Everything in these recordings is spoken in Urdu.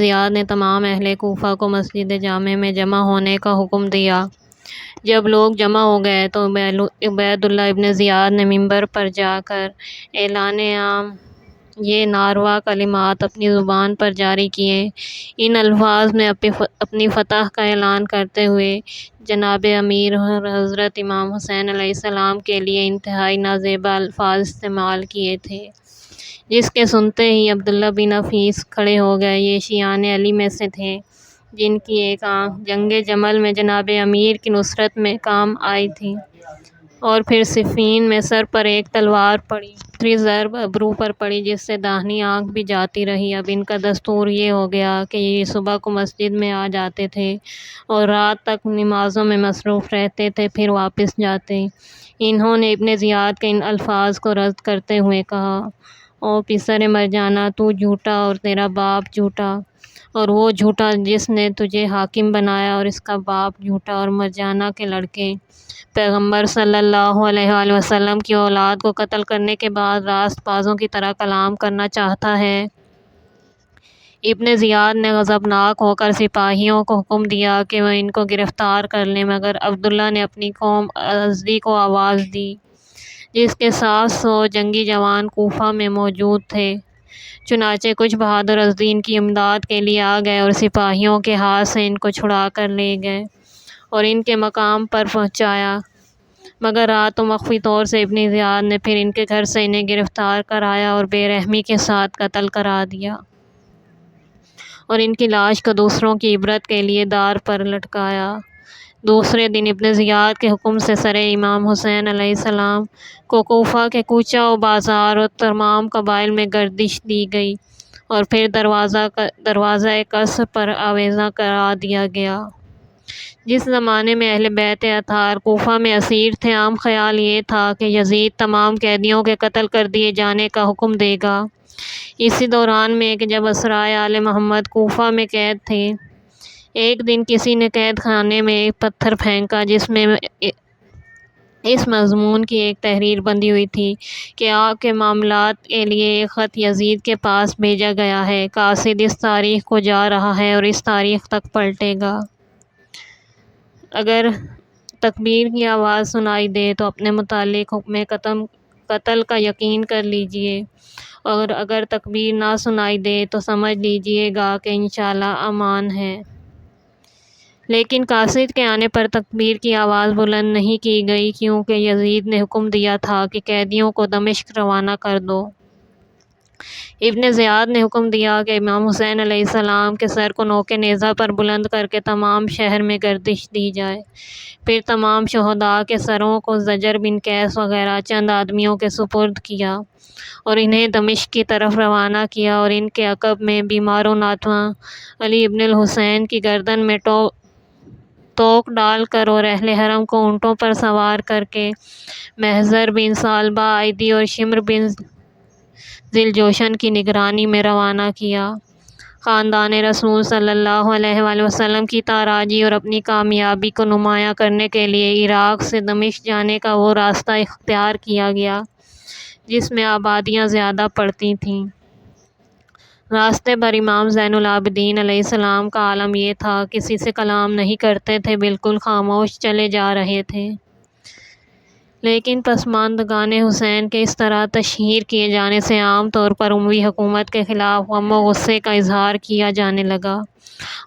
زیاد نے تمام اہل کوفہ کو مسجد جامع میں جمع ہونے کا حکم دیا۔ جب لوگ جمع ہو گئے تو عبید اللہ ابن زیاد نے منبر پر جا کر اعلان عام یہ ناروا کلمات اپنی زبان پر جاری کیے۔ ان الفاظ میں اپنی فتح کا اعلان کرتے ہوئے جناب امیر حضرت امام حسین علیہ السلام کے لیے انتہائی نازیبا الفاظ استعمال کیے تھے، جس کے سنتے ہی عبداللہ بن حفیظ کھڑے ہو گئے۔ یہ شیعان علی میں سے تھے جن کی ایک آنکھ جنگ جمل میں جناب امیر کی نصرت میں کام آئی تھی، اور پھر صفین میں سر پر ایک تلوار پڑی، دوسری ضرب ابرو پر پڑی جس سے داہنی آنکھ بھی جاتی رہی۔ اب ان کا دستور یہ ہو گیا کہ یہ صبح کو مسجد میں آ جاتے تھے اور رات تک نمازوں میں مصروف رہتے تھے، پھر واپس جاتے۔ انہوں نے ابن زیاد کے ان الفاظ کو رد کرتے ہوئے کہا: او پسر مرجانہ، تو جھوٹا اور تیرا باپ جھوٹا، اور وہ جھوٹا جس نے تجھے حاکم بنایا، اور اس کا باپ جھوٹا، اور مرجانہ کے لڑکے پیغمبر صلی اللہ علیہ وآلہ وسلم کی اولاد کو قتل کرنے کے بعد راست بازوں کی طرح کلام کرنا چاہتا ہے۔ ابن زیاد نے غضبناک ہو کر سپاہیوں کو حکم دیا کہ وہ ان کو گرفتار کر لیں، مگر عبداللہ نے اپنی قوم ازدی کو آواز دی، جس کے 700 جنگی جوان کوفہ میں موجود تھے۔ چنانچہ کچھ بہادر ازدی ان کی امداد کے لیے آ گئے اور سپاہیوں کے ہاتھ سے ان کو چھڑا کر لے گئے اور ان کے مقام پر پہنچایا، مگر رات و مخفی طور سے ابن زیاد نے پھر ان کے گھر سے انہیں گرفتار کرایا اور بے رحمی کے ساتھ قتل کرا دیا، اور ان کی لاش کو دوسروں کی عبرت کے لیے دار پر لٹکایا۔ دوسرے دن ابن زیاد کے حکم سے سر امام حسین علیہ السلام کو کوفہ کے کوچہ و بازار اور تمام قبائل میں گردش دی گئی، اور پھر دروازہ قصر پر آویزاں کرا دیا گیا۔ جس زمانے میں اہل بیت اطہار کوفہ میں اسیر تھے، عام خیال یہ تھا کہ یزید تمام قیدیوں کے قتل کر دیے جانے کا حکم دے گا۔ اسی دوران میں کہ جب اسرائے آل محمد کوفہ میں قید تھے، ایک دن کسی نے قید خانے میں ایک پتھر پھینکا جس میں اس مضمون کی ایک تحریر بندھی ہوئی تھی کہ آپ کے معاملات کے لیے ایک خط یزید کے پاس بھیجا گیا ہے، قاصد اس تاریخ کو جا رہا ہے اور اس تاریخ تک پلٹے گا۔ اگر تکبیر کی آواز سنائی دے تو اپنے متعلق حکم قتل کا یقین کر لیجئے، اور اگر تکبیر نہ سنائی دے تو سمجھ لیجئے گا کہ انشاءاللہ امان ہے۔ لیکن قاصد کے آنے پر تکبیر کی آواز بلند نہیں کی گئی، کیونکہ یزید نے حکم دیا تھا کہ قیدیوں کو دمشق روانہ کر دو۔ ابن زیاد نے حکم دیا کہ امام حسین علیہ السلام کے سر کو نوک نیزہ پر بلند کر کے تمام شہر میں گردش دی جائے۔ پھر تمام شہداء کے سروں کو زجر بن قیس وغیرہ چند آدمیوں کے سپرد کیا اور انہیں دمشق کی طرف روانہ کیا، اور ان کے عقب میں بیمار و ناتواں علی ابن الحسین کی گردن میں توق ڈال کر اور اہل حرم کو اونٹوں پر سوار کر کے محضر بن ثعلبہ عیدی اور شمر بن ذیلجوشن کی نگرانی میں روانہ کیا۔ خاندان رسول صلی اللہ علیہ وآلہ وسلم کی تاراجی اور اپنی کامیابی کو نمایاں کرنے کے لیے عراق سے دمشق جانے کا وہ راستہ اختیار کیا گیا جس میں آبادیاں زیادہ پڑتی تھیں۔ راستے پر امام زین العابدین علیہ السلام کا عالم یہ تھا، کسی سے کلام نہیں کرتے تھے، بالکل خاموش چلے جا رہے تھے۔ لیکن پسماندگان حسین کے اس طرح تشہیر کیے جانے سے عام طور پر اموی حکومت کے خلاف غم و غصے کا اظہار کیا جانے لگا،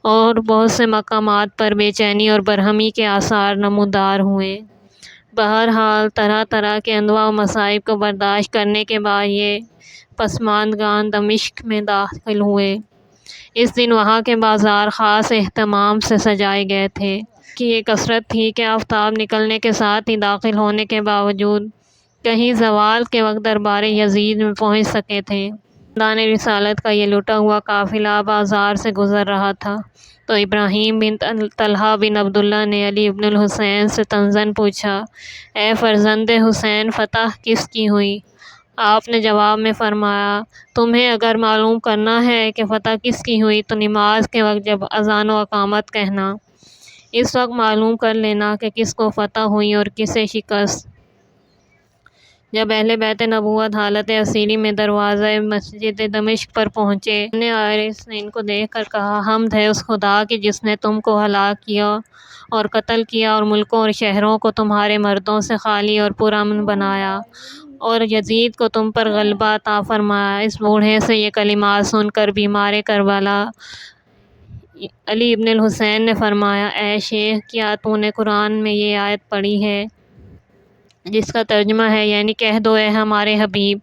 اور بہت سے مقامات پر بے چینی اور برہمی کے آثار نمودار ہوئے۔ بہرحال طرح طرح کے انواع و مصائب کو برداشت کرنے کے بعد یہ پسماندگان دمشق میں داخل ہوئے۔ اس دن وہاں کے بازار خاص اہتمام سے سجائے گئے تھے کہ یہ کثرت تھی کہ آفتاب نکلنے کے ساتھ ہی داخل ہونے کے باوجود کہیں زوال کے وقت دربار یزید میں پہنچ سکے تھے۔ خاندان رسالت کا یہ لٹا ہوا قافلہ بازار سے گزر رہا تھا تو ابراہیم بن طلحہ بن عبداللہ نے علی ابن الحسین سے طنزاً پوچھا: اے فرزند حسین، فتح کس کی ہوئی؟ آپ نے جواب میں فرمایا: تمہیں اگر معلوم کرنا ہے کہ فتح کس کی ہوئی تو نماز کے وقت جب اذان و اقامت کہنا، اس وقت معلوم کر لینا کہ کس کو فتح ہوئی اور کسے شکست۔ جب اہل بیت نبوت حالت اسیری میں دروازہ مسجد دمشق پر پہنچے، ابن حارث نے ان کو دیکھ کر کہا، حمد ہے اس خدا کی جس نے تم کو ہلاک کیا اور قتل کیا اور ملکوں اور شہروں کو تمہارے مردوں سے خالی اور پرامن بنایا اور یزید کو تم پر غلبہ عطا فرمایا۔ اس بوڑھے سے یہ کلمات سن کر بیمار کربلا علی ابن الحسین نے فرمایا، اے شیخ، کیا تو نے قرآن میں یہ آیت پڑھی ہے جس کا ترجمہ ہے، یعنی کہہ دو اے ہمارے حبیب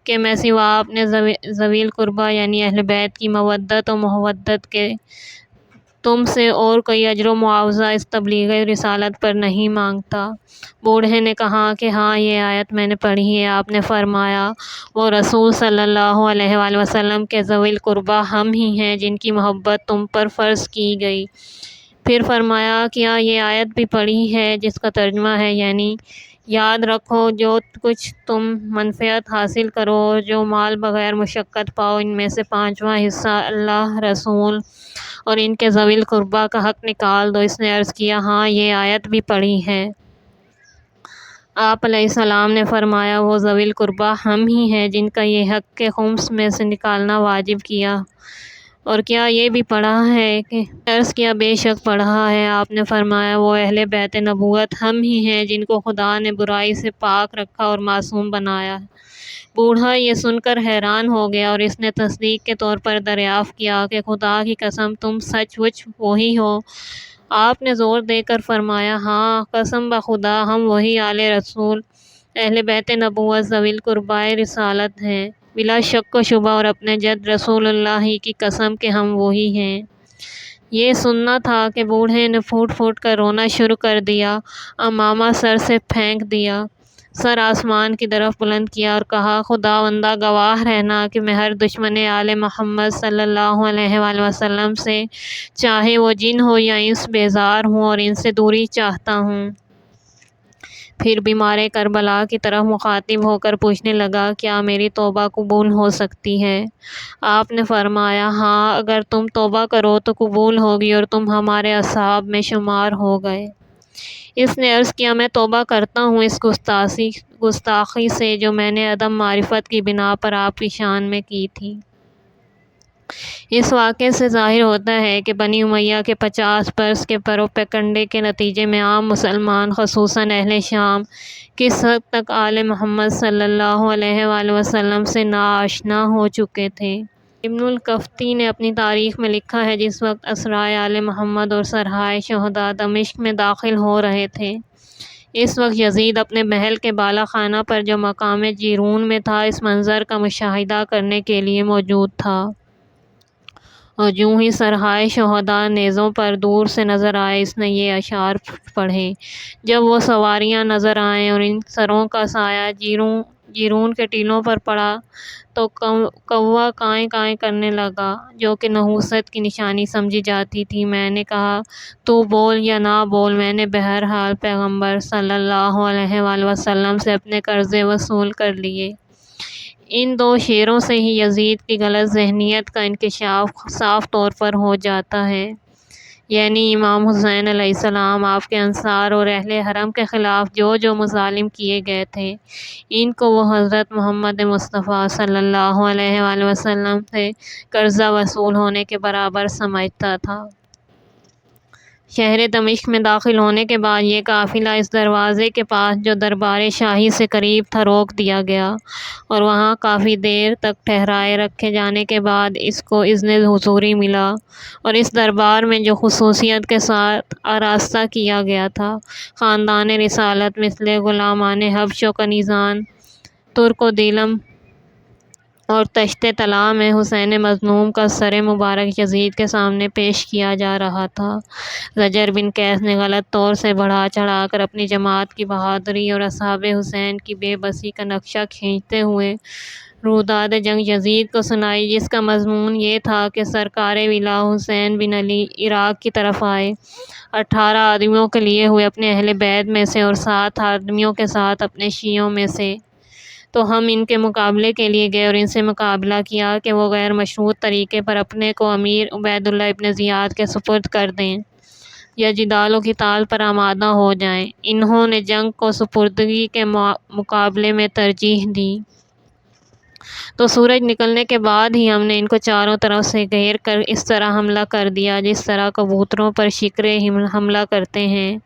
کہ میں سوا اپنے ذوی القربیٰ یعنی اہل بیت کی مودت و محبت کے تم سے اور کوئی اجر و معاوضہ اس تبلیغ رسالت پر نہیں مانگتا۔ بوڑھے نے کہا کہ ہاں، یہ آیت میں نے پڑھی ہے۔ آپ نے فرمایا، وہ رسول صلی اللہ علیہ وآلہ وسلم کے ذوی القربیٰ ہم ہی ہیں جن کی محبت تم پر فرض کی گئی۔ پھر فرمایا، کیا یہ آیت بھی پڑھی ہے جس کا ترجمہ ہے، یعنی یاد رکھو جو کچھ تم منفعت حاصل کرو اور جو مال بغیر مشقت پاؤ، ان میں سے 5واں حصہ اللہ، رسول اور ان کے ذوی القربیٰ کا حق نکال دو۔ اس نے عرض کیا، ہاں، یہ آیت بھی پڑھی ہے۔ آپ علیہ السلام نے فرمایا، وہ ذوی القربیٰ ہم ہی ہیں جن کا یہ حق کے خمس میں سے نکالنا واجب کیا، اور کیا یہ بھی پڑھا ہے کہ عرض کیا، بے شک پڑھا ہے۔ آپ نے فرمایا، وہ اہل بیت نبوت ہم ہی ہیں جن کو خدا نے برائی سے پاک رکھا اور معصوم بنایا۔ بوڑھا یہ سن کر حیران ہو گیا اور اس نے تصدیق کے طور پر دریافت کیا کہ خدا کی قسم تم سچ مچ وہی ہو۔ آپ نے زور دے کر فرمایا، ہاں، قسم بخدا ہم وہی آل رسول اہل بیت نبوت ذوی القربیٰ رسالت ہیں، بلا شک و شبہ، اور اپنے جد رسول اللہ ہی کی قسم کہ ہم وہی ہیں۔ یہ سننا تھا کہ بوڑھے نے پھوٹ پھوٹ کر رونا شروع کر دیا، عمامہ سر سے پھینک دیا، سر آسمان کی طرف بلند کیا اور کہا، خداوندہ گواہ رہنا کہ میں ہر دشمن آل محمد صلی اللہ علیہ وآلہ وسلم سے، چاہے وہ جن ہو یا انس، بیزار ہوں اور ان سے دوری چاہتا ہوں۔ پھر بیمار کربلا کی طرف مخاطب ہو کر پوچھنے لگا، کیا میری توبہ قبول ہو سکتی ہے؟ آپ نے فرمایا، ہاں، اگر تم توبہ کرو تو قبول ہوگی اور تم ہمارے اصحاب میں شمار ہو گئے۔ اس نے عرض کیا، میں توبہ کرتا ہوں اس گستاخی سے جو میں نے عدم معرفت کی بنا پر آپ کی شان میں کی تھی۔ اس واقعے سے ظاہر ہوتا ہے کہ بنی امیہ کے 50 برس کے پروپیگنڈے کے نتیجے میں عام مسلمان، خصوصاً اہل شام، کس حد تک آل محمد صلی اللہ علیہ وآلہ وسلم سے ناآشنا ہو چکے تھے۔ ابن القفطی نے اپنی تاریخ میں لکھا ہے، جس وقت اسرائے آل محمد اور سرحائے شہداء دمشق میں داخل ہو رہے تھے، اس وقت یزید اپنے محل کے بالا خانہ پر جو مقام جیرون میں تھا، اس منظر کا مشاہدہ کرنے کے لیے موجود تھا، اور جوں ہی سرحائے شہداء نیزوں پر دور سے نظر آئے، اس نے یہ اشعار پڑھے، جب وہ سواریاں نظر آئیں اور ان سروں کا سایہ جیرون کے ٹیلوں پر پڑا تو کوا کائیں کائیں کرنے لگا، جو کہ نحوست کی نشانی سمجھی جاتی تھی۔ میں نے کہا، تو بول یا نہ بول، میں نے بہرحال پیغمبر صلی اللہ علیہ وآلہ وسلم سے اپنے قرضے وصول کر لیے۔ ان دو شعروں سے ہی یزید کی غلط ذہنیت کا انکشاف صاف طور پر ہو جاتا ہے، یعنی امام حسین علیہ السلام، آپ کے انصار اور اہل حرم کے خلاف جو مظالم کیے گئے تھے، ان کو وہ حضرت محمد مصطفیٰ صلی اللہ علیہ وآلہ وسلم سے قرضہ وصول ہونے کے برابر سمجھتا تھا۔ شہر دمشق میں داخل ہونے کے بعد یہ قافلہ اس دروازے کے پاس جو دربار شاہی سے قریب تھا روک دیا گیا، اور وہاں کافی دیر تک ٹھہرائے رکھے جانے کے بعد اس کو اذن حضوری ملا، اور اس دربار میں جو خصوصیت کے ساتھ آراستہ کیا گیا تھا، خاندان رسالت مثل غلامان حبش و کنیزان، ترک و دیلم اور تشت طلا میں حسین مظلوم کا سر مبارک یزید کے سامنے پیش کیا جا رہا تھا۔ زجر بن قیس نے غلط طور سے بڑھا چڑھا کر اپنی جماعت کی بہادری اور اصحاب حسین کی بے بسی کا نقشہ کھینچتے ہوئے روداد جنگ یزید کو سنائی، جس کا مضمون یہ تھا کہ سرکار ولا حسین بن علی عراق کی طرف آئے، 18 آدمیوں کے لیے ہوئے اپنے اہل بیت میں سے اور 7 آدمیوں کے ساتھ اپنے شیعوں میں سے، تو ہم ان کے مقابلے کے لیے گئے اور ان سے مقابلہ کیا کہ وہ غیر مشروط طریقے پر اپنے کو امیر عبید اللہ ابن زیاد کے سپرد کر دیں۔ یا جدالوں کی تال پر آمادہ ہو جائیں۔ انہوں نے جنگ کو سپردگی کے مقابلے میں ترجیح دی، تو سورج نکلنے کے بعد ہی ہم نے ان کو چاروں طرف سے گھیر کر اس طرح حملہ کر دیا جس طرح کبوتروں پر شکرے حملہ کرتے ہیں،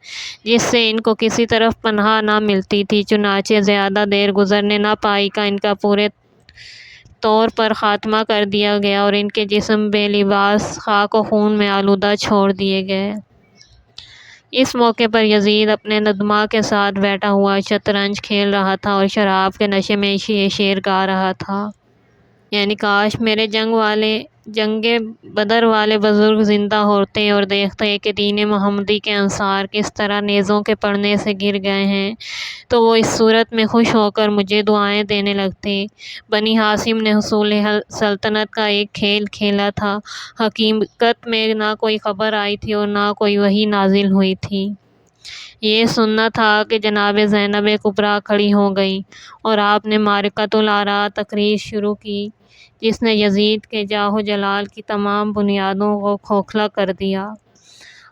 جس سے ان کو کسی طرف پناہ نہ ملتی تھی۔ چنانچہ زیادہ دیر گزرنے نہ پائی کہ ان کا پورے طور پر خاتمہ کر دیا گیا اور ان کے جسم بے لباس خاک و خون میں آلودہ چھوڑ دیے گئے۔ اس موقع پر یزید اپنے ندماء کے ساتھ بیٹھا ہوا شطرنج کھیل رہا تھا اور شراب کے نشے میں یہ شعر گا رہا تھا، یعنی کاش میرے جنگ بدر والے بزرگ زندہ ہوتے اور دیکھتے کہ دین محمدی کے انصار کس طرح نیزوں کے پڑنے سے گر گئے ہیں، تو وہ اس صورت میں خوش ہو کر مجھے دعائیں دینے لگتے۔ بنی ہاشم نے حصول سلطنت کا ایک کھیل کھیلا تھا، حقیقت میں نہ کوئی خبر آئی تھی اور نہ کوئی وحی نازل ہوئی تھی۔ یہ سننا تھا کہ جناب زینب کبریٰ کھڑی ہو گئیں اور آپ نے معرکۃ الآراء تقریر شروع کی، جس نے یزید کے جاہ و جلال کی تمام بنیادوں کو کھوکھلا کر دیا۔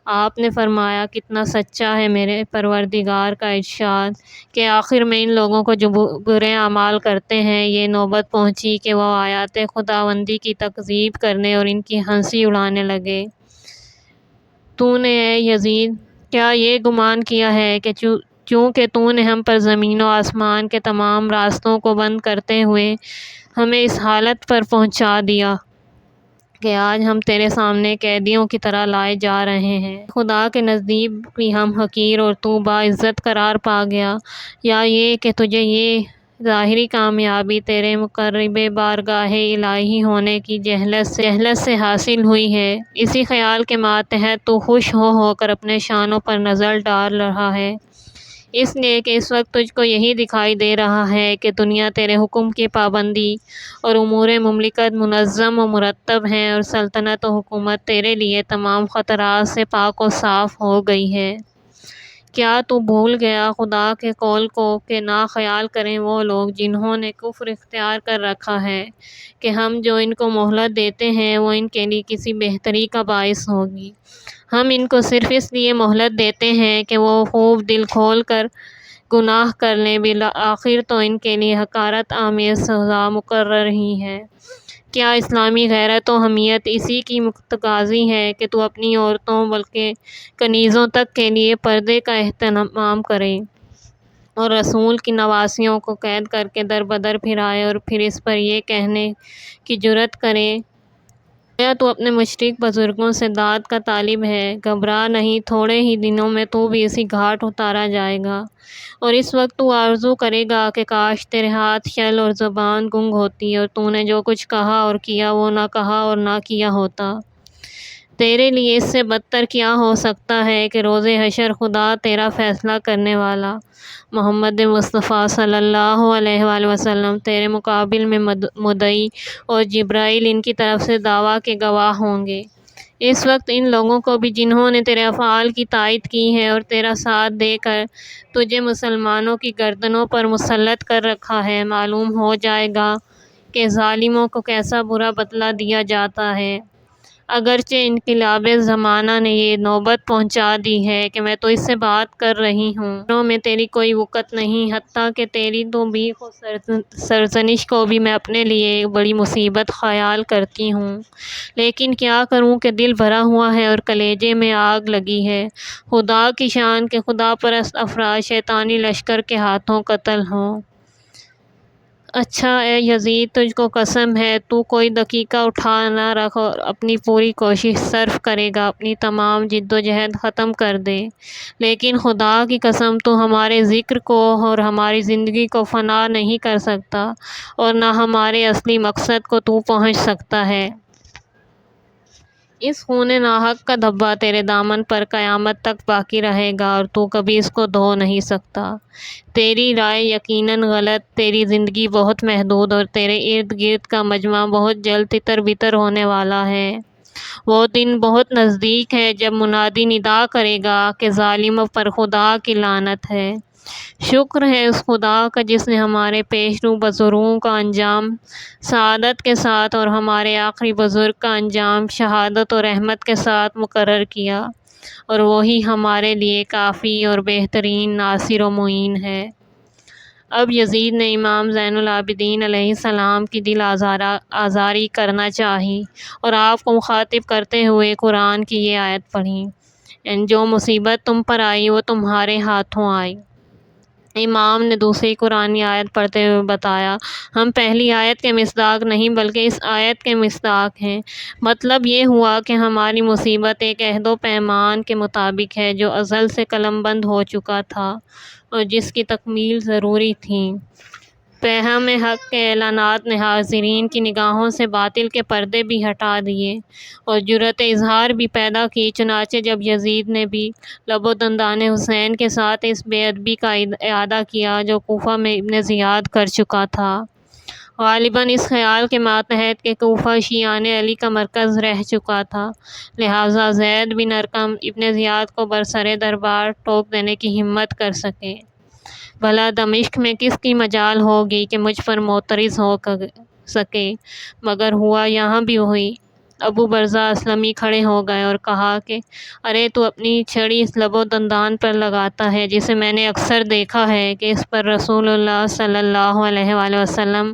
آپ نے فرمایا، کتنا سچا ہے میرے پروردگار کا ارشاد کہ آخر میں ان لوگوں کو جو برے اعمال کرتے ہیں یہ نوبت پہنچی کہ وہ آیات خداوندی کی تکذیب کرنے اور ان کی ہنسی اڑانے لگے۔ تو نے اے یزید کیا یہ گمان کیا ہے کہ چونکہ تو نے ہم پر زمین و آسمان کے تمام راستوں کو بند کرتے ہوئے ہمیں اس حالت پر پہنچا دیا کہ آج ہم تیرے سامنے قیدیوں کی طرح لائے جا رہے ہیں، خدا کے نزدیک بھی ہم حقیر اور تو باعزت قرار پا گیا، یا یہ کہ تجھے یہ ظاہری کامیابی تیرے مقرب بارگاہ الہی ہونے کی جہالت سے حاصل ہوئی ہے؟ اسی خیال کے ماتحت تو خوش ہو کر اپنے شانوں پر نظر ڈال رہا ہے، اس لیے کہ اس وقت تجھ کو یہی دکھائی دے رہا ہے کہ دنیا تیرے حکم کی پابندی اور امور مملکت منظم و مرتب ہیں اور سلطنت و حکومت تیرے لیے تمام خطرات سے پاک و صاف ہو گئی ہے۔ کیا تو بھول گیا خدا کے قول کو کہ نہ خیال کریں وہ لوگ جنہوں نے کفر اختیار کر رکھا ہے کہ ہم جو ان کو مہلت دیتے ہیں وہ ان کے لیے کسی بہتری کا باعث ہوگی۔ ہم ان کو صرف اس لیے مہلت دیتے ہیں کہ وہ خوب دل کھول کر گناہ کر لیں، بالآخر تو ان کے لیے حقارت آمیز سزا مقرر ہی ہے۔ کیا اسلامی غیرت و حمیت اسی کی مقتضی ہے کہ تو اپنی عورتوں بلکہ کنیزوں تک کے لیے پردے کا اہتمام کرے اور رسول کی نواسیوں کو قید کر کے در بدر پھرائے اور پھر اس پر یہ کہنے کی جرأت کرے، گویا تو اپنے مشرک بزرگوں سے داد کا طالب ہے؟ گھبرا نہیں، تھوڑے ہی دنوں میں تو بھی اسی گھاٹ اتارا جائے گا، اور اس وقت تو آرزو کرے گا کہ کاش تیرے ہاتھ شل اور زبان گنگ ہوتی اور تو نے جو کچھ کہا اور کیا وہ نہ کہا اور نہ کیا ہوتا۔ تیرے لیے اس سے بدتر کیا ہو سکتا ہے کہ روز حشر خدا تیرا فیصلہ کرنے والا محمد مصطفیٰ صلی اللہ علیہ وآلہ وسلم تیرے مقابل میں مدعی اور جبرائیل ان کی طرف سے دعویٰ کے گواہ ہوں گے۔ اس وقت ان لوگوں کو بھی جنہوں نے تیرے افعال کی تائید کی ہے اور تیرا ساتھ دے کر تجھے مسلمانوں کی گردنوں پر مسلط کر رکھا ہے، معلوم ہو جائے گا کہ ظالموں کو کیسا برا بدلہ دیا جاتا ہے۔ اگرچہ انقلاب زمانہ نے یہ نوبت پہنچا دی ہے کہ میں تو اس سے بات کر رہی ہوں میں تیری کوئی وقت نہیں، حتیٰ کہ تیری توبیخ و سرزنش کو بھی میں اپنے لیے ایک بڑی مصیبت خیال کرتی ہوں، لیکن کیا کروں کہ دل بھرا ہوا ہے اور کلیجے میں آگ لگی ہے۔ خدا کی شان کہ خدا پرست افراد شیطانی لشکر کے ہاتھوں قتل ہوں۔ اچھا اے یزید، تجھ کو قسم ہے تو کوئی دقیقہ اٹھا نہ رکھ اور اپنی پوری کوشش صرف کرے گا، اپنی تمام جد و جہد ختم کر دے، لیکن خدا کی قسم تو ہمارے ذکر کو اور ہماری زندگی کو فنا نہیں کر سکتا اور نہ ہمارے اصلی مقصد کو تو پہنچ سکتا ہے۔ اس خون ناحق کا دھبہ تیرے دامن پر قیامت تک باقی رہے گا اور تو کبھی اس کو دھو نہیں سکتا۔ تیری رائے یقیناً غلط، تیری زندگی بہت محدود اور تیرے ارد گرد کا مجمع بہت جلد تتر بتر ہونے والا ہے۔ وہ دن بہت نزدیک ہے جب منادی ندا کرے گا کہ ظالموں پر خدا کی لعنت ہے۔ شکر ہے اس خدا کا جس نے ہمارے پیشرو بزرگوں کا انجام سعادت کے ساتھ اور ہمارے آخری بزرگ کا انجام شہادت اور رحمت کے ساتھ مقرر کیا، اور وہی ہمارے لیے کافی اور بہترین ناصر و معین ہے۔ اب یزید نے امام زین العابدین علیہ السلام کی دل آزاری کرنا چاہی اور آپ کو مخاطب کرتے ہوئے قرآن کی یہ آیت پڑھی، جو مصیبت تم پر آئی وہ تمہارے ہاتھوں آئی۔ امام نے دوسری قرآنی آیت پڑھتے ہوئے بتایا، ہم پہلی آیت کے مصداق نہیں بلکہ اس آیت کے مصداق ہیں۔ مطلب یہ ہوا کہ ہماری مصیبت ایک عہد و پیمان کے مطابق ہے جو ازل سے قلم بند ہو چکا تھا اور جس کی تکمیل ضروری تھی۔ پیغام حق کے اعلانات نے حاضرین کی نگاہوں سے باطل کے پردے بھی ہٹا دیے اور جرأت اظہار بھی پیدا کی، چنانچہ جب یزید نے بھی لب و دندان حسین کے ساتھ اس بے ادبی کا اعادہ کیا جو کوفہ میں ابن زیاد کر چکا تھا، غالباً اس خیال کے ماتحت کہ کوفہ شیعان علی کا مرکز رہ چکا تھا، لہٰذا زید بن ارقم ابن زیاد کو برسر دربار ٹوک دینے کی ہمت کر سکے۔ بھلا دمشق میں کس کی مجال ہوگی کہ مجھ پر معترض ہو سکے، مگر ہوا یہاں بھی وہی۔ ابو برزہ اسلمی کھڑے ہو گئے اور کہا کہ ارے تو اپنی چھڑی اس لب و دندان پر لگاتا ہے جسے میں نے اکثر دیکھا ہے کہ اس پر رسول اللہ صلی اللہ علیہ وآلہ وسلم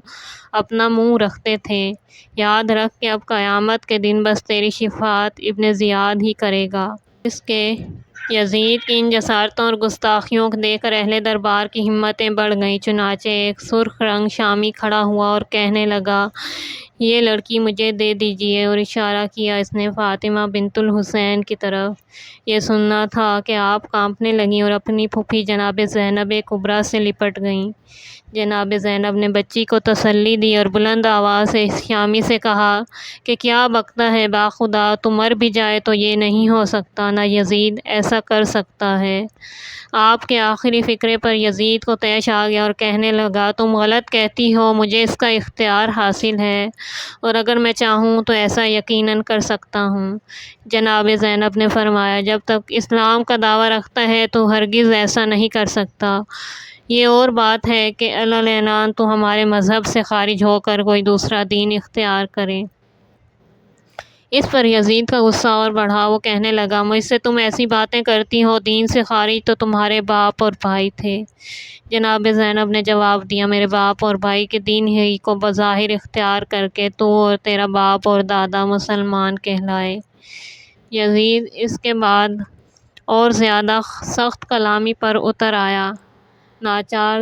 اپنا منہ رکھتے تھے، یاد رکھ کہ اب قیامت کے دن بس تیری شفاعت ابن زیاد ہی کرے گا۔ اس کے یزید کی ان جسارتوں اور گستاخیوں کو دیکھ کر اہل دربار کی ہمتیں بڑھ گئیں، چنانچہ ایک سرخ رنگ شامی کھڑا ہوا اور کہنے لگا، یہ لڑکی مجھے دے دیجیے، اور اشارہ کیا اس نے فاطمہ بنت الحسین کی طرف۔ یہ سننا تھا کہ آپ کانپنے لگیں اور اپنی پھوپھی جناب زینب کبریٰ سے لپٹ گئیں۔ جناب زینب نے بچی کو تسلی دی اور بلند آواز سے اس شامی سے کہا کہ کیا بکتا ہے باخدا، تو مر بھی جائے تو یہ نہیں ہو سکتا، نہ یزید ایسا کر سکتا ہے۔ آپ کے آخری فقرے پر یزید کو طیش آ گیا اور کہنے لگا، تم غلط کہتی ہو، مجھے اس کا اختیار حاصل ہے اور اگر میں چاہوں تو ایسا یقیناً کر سکتا ہوں۔ جناب زینب نے فرمایا، جب تک اسلام کا دعویٰ رکھتا ہے تو ہرگز ایسا نہیں کر سکتا۔ یہ اور بات ہے کہ اعلان تو ہمارے مذہب سے خارج ہو کر کوئی دوسرا دین اختیار کرے۔ اس پر یزید کا غصہ اور بڑھا، وہ کہنے لگا، مجھ سے تم ایسی باتیں کرتی ہو، دین سے خارج تو تمہارے باپ اور بھائی تھے۔ جناب زینب نے جواب دیا، میرے باپ اور بھائی کے دین ہی کو بظاہر اختیار کر کے تو اور تیرا باپ اور دادا مسلمان کہلائے۔ یزید اس کے بعد اور زیادہ سخت کلامی پر اتر آیا۔ ناچار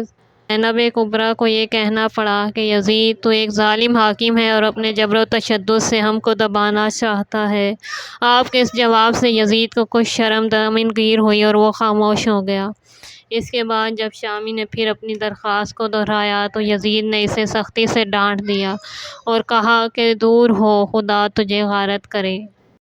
زینب کبریٰ کو یہ کہنا پڑا کہ یزید تو ایک ظالم حاکم ہے اور اپنے جبر و تشدد سے ہم کو دبانا چاہتا ہے۔ آپ کے اس جواب سے یزید کو کچھ شرم دامنگیر ہوئی اور وہ خاموش ہو گیا۔ اس کے بعد جب شامی نے پھر اپنی درخواست کو دہرایا تو یزید نے اسے سختی سے ڈانٹ دیا اور کہا کہ دور ہو، خدا تجھے غارت کرے۔